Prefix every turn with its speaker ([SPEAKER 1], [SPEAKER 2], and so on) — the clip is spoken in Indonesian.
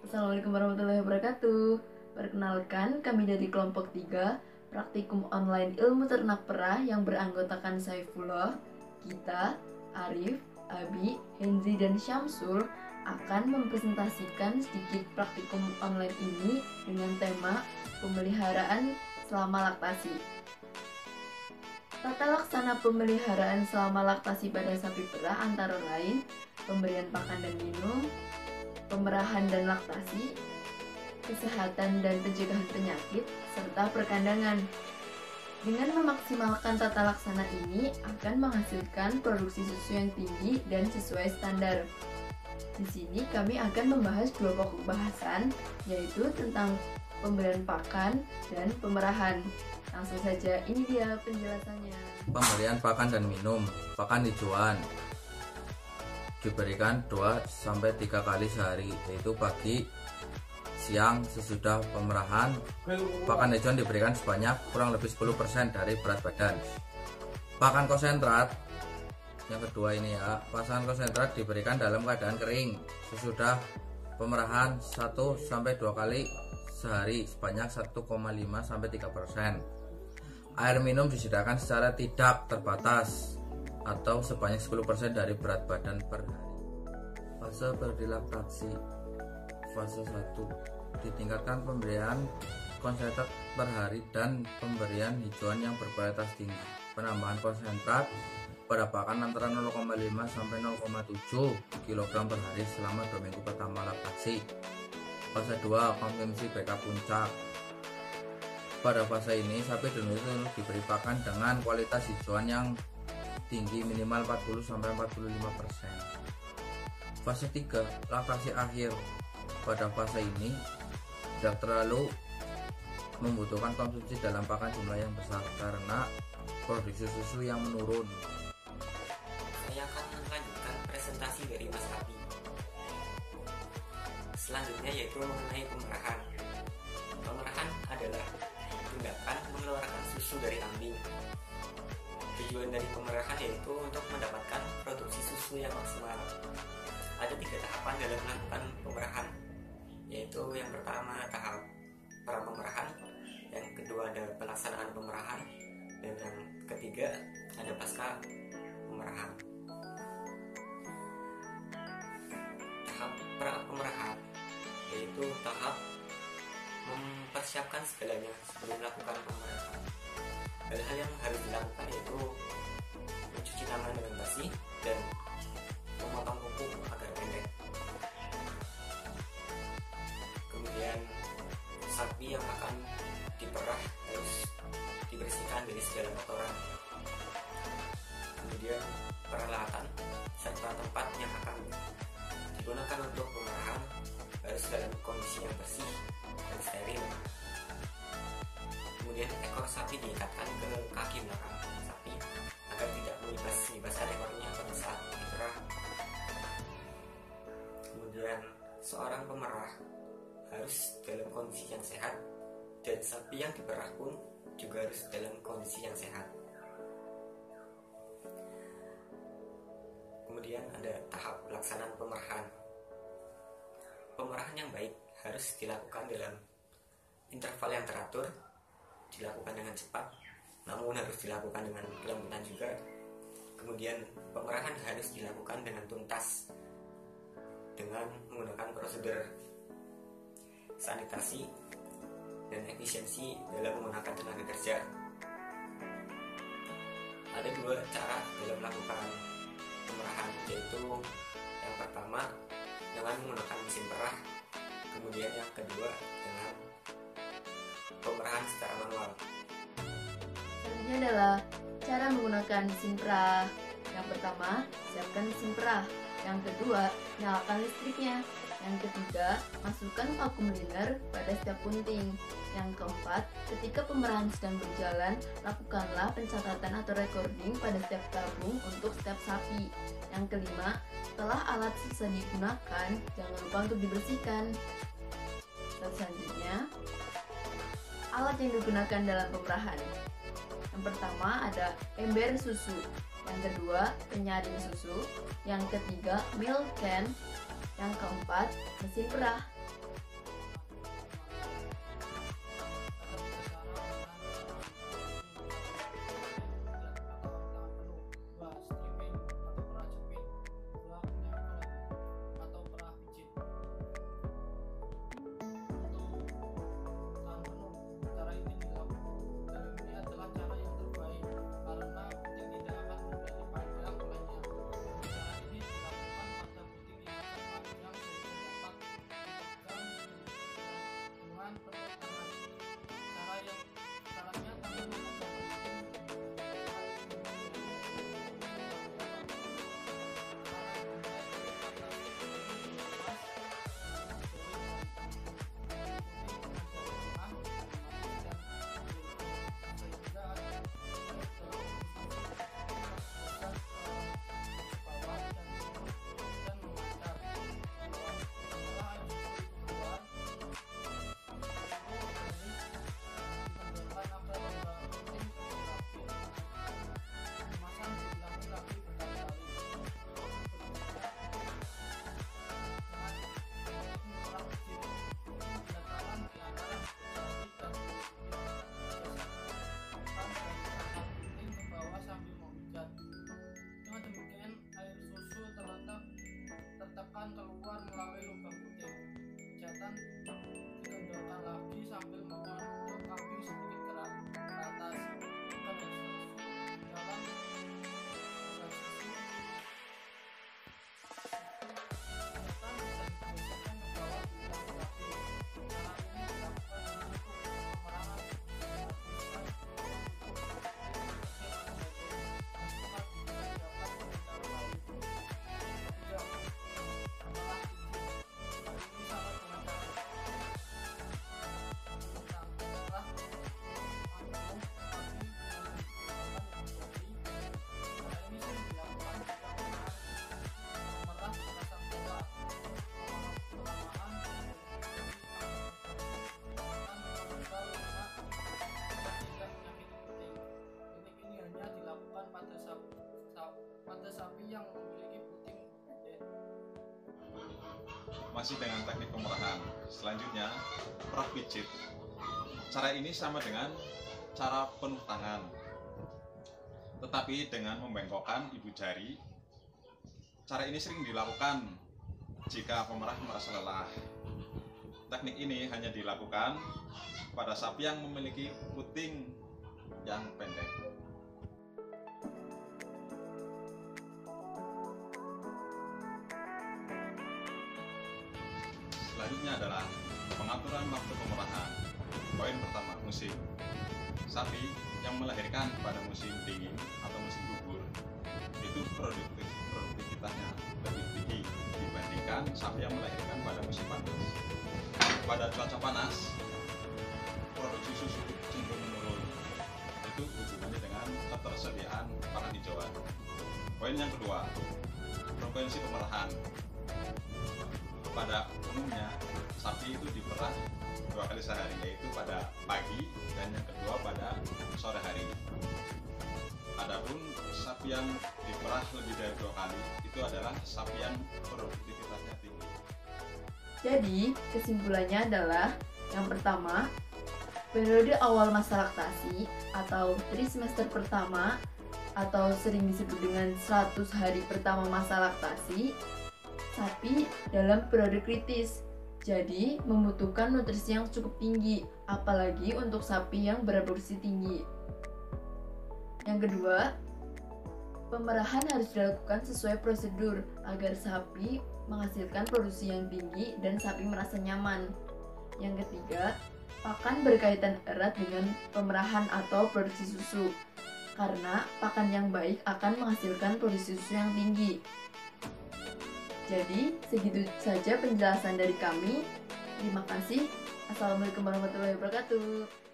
[SPEAKER 1] Assalamualaikum warahmatullahi wabarakatuh. Perkenalkan, kami dari kelompok 3 Praktikum Online Ilmu Ternak Perah yang beranggotakan Saifullah, Gita, Arif, Abi, Henzi, dan Syamsul akan mempresentasikan sedikit praktikum online ini dengan tema pemeliharaan selama laktasi. Tata laksana pemeliharaan selama laktasi pada sapi perah antara lain pemberian pakan dan minum, pemerahan dan laktasi, kesehatan dan pencegahan penyakit, serta perkandangan. Dengan memaksimalkan tata laksana ini akan menghasilkan produksi susu yang tinggi dan sesuai standar. Di sini kami akan membahas dua pokok bahasan, yaitu tentang pemberian pakan dan pemerahan. Langsung saja, ini dia penjelasannya.
[SPEAKER 2] Pemberian pakan dan minum. Pakan hijauan diberikan 2-3 kali sehari, yaitu pagi, siang, sesudah pemerahan. Pakan hijauan diberikan sebanyak kurang lebih 10% dari berat badan. Pakan konsentrat yang kedua ini ya, pakan konsentrat diberikan dalam keadaan kering sesudah pemerahan 1-2 kali sehari sebanyak 1,5-3%. Air minum disediakan secara tidak terbatas atau sebanyak 10% dari berat badan per hari. Fase berdilaktasi. Fase 1 ditingkatkan pemberian konsentrat per hari dan pemberian hijauan yang berkualitas tinggi. Penambahan konsentrat pada pakan antara 0,5-0,7 kg per hari selama 2 minggu pertama laktasi. Fase 2 konsumsi BK puncak. Pada fase ini sapi dan unta diberi pakan dengan kualitas hijauan yang tinggi minimal 40-45%. Fase 3 laktasi akhir. Pada fase ini tidak terlalu membutuhkan konsumsi dalam pakan jumlah yang besar karena produksi susu yang menurun.
[SPEAKER 3] Saya akan melanjutkan presentasi dari Mas Abi. Selanjutnya yaitu mengenai pemerahan. Pemerahan adalah tindakan mengeluarkan susu dari kambing. Tujuan dari pemerahan yaitu untuk mendapatkan produksi susu yang maksimal. Ada 3 tahapan dalam melakukan pemerahan, yaitu yang pertama tahap pra-pemerahan, yang kedua ada pelaksanaan pemerahan, dan yang ketiga ada pasca pemerahan. Tahap pra-pemerahan yaitu tahap mempersiapkan segalanya sebelum melakukan pemerahan. Hal-hal yang harus dilakukan yaitu mencuci tangan dengan bersih dan memotong kuku agar pendek. Kemudian sapi yang akan diperah harus dibersihkan dari segala kotoran. Kemudian peralatan serta tempat yang akan digunakan untuk pemerahan harus dalam kondisi yang bersih dan steril. Kemudian ekor sapi diikatkan ke kaki belakang sapi agar tidak menibas-nibaskan ekornya pada saat diperah. Kemudian seorang pemerah harus dalam kondisi yang sehat dan sapi yang diperah pun juga harus dalam kondisi yang sehat. Kemudian ada tahap pelaksanaan pemerahan. Pemerahan yang baik harus dilakukan dalam interval yang teratur, dilakukan dengan cepat, namun harus dilakukan dengan kelembutan juga. Kemudian pemerahan harus dilakukan dengan tuntas dengan menggunakan prosedur sanitasi dan efisiensi dalam menggunakan tenaga kerja. Ada 2 cara dalam melakukan pemerahan, yaitu yang pertama dengan menggunakan mesin perah, kemudian yang kedua dengan pemerahan secara manual.
[SPEAKER 1] Selanjutnya adalah cara menggunakan mesin perah. Yang pertama, siapkan mesin perah. Yang kedua, nyalakan listriknya. Yang ketiga, masukkan vakum liner pada setiap punting. Yang keempat, ketika pemerahan sedang berjalan, lakukanlah pencatatan atau recording pada setiap tabung untuk setiap sapi. Yang kelima, setelah alat selesai digunakan, jangan lupa untuk dibersihkan. Selanjutnya, alat yang digunakan dalam pemerahan. Yang pertama ada ember susu, yang kedua penyaring susu, yang ketiga milk can, yang keempat mesin perah.
[SPEAKER 4] dikendorkan lagi sambil membantu kambing sedikit gerak ke atas. Tekan dan jalan dan susu. Pada sapi yang memiliki puting pendek.
[SPEAKER 5] Masih dengan teknik pemerahan. Selanjutnya, perah pijit. Cara ini sama dengan cara penuh tangan, tetapi dengan membengkokkan ibu jari. Cara ini sering dilakukan jika pemerah merasa lelah. Teknik ini hanya dilakukan pada sapi yang memiliki puting yang pendek. Selanjutnya adalah pengaturan waktu pemerahan. Poin pertama, musim. Sapi yang melahirkan pada musim dingin atau musim gugur itu produktivitasnya lebih tinggi dibandingkan sapi yang melahirkan pada musim panas. Pada cuaca panas, produksi susu cenderung menurun. Itu hubungannya dengan ketersediaan pakan hijauan. Poin yang kedua, frekuensi pemerahan. Pada umumnya sapi itu diperah 2 kali sehari, yaitu pada pagi dan yang kedua pada sore hari. Adapun sapi yang diperah lebih dari 2 kali itu adalah sapi yang produktivitasnya tinggi.
[SPEAKER 1] Jadi, kesimpulannya adalah yang pertama, periode awal masa laktasi atau trimester pertama atau sering disebut dengan 100 hari pertama masa laktasi, sapi dalam periode kritis, jadi membutuhkan nutrisi yang cukup tinggi, apalagi untuk sapi yang bereproduksi tinggi. Yang kedua, pemerahan harus dilakukan sesuai prosedur agar sapi menghasilkan produksi yang tinggi dan sapi merasa nyaman. Yang ketiga, pakan berkaitan erat dengan pemerahan atau produksi susu, karena pakan yang baik akan menghasilkan produksi susu yang tinggi. Jadi, segitu saja penjelasan dari kami. Terima kasih. Assalamualaikum warahmatullahi wabarakatuh.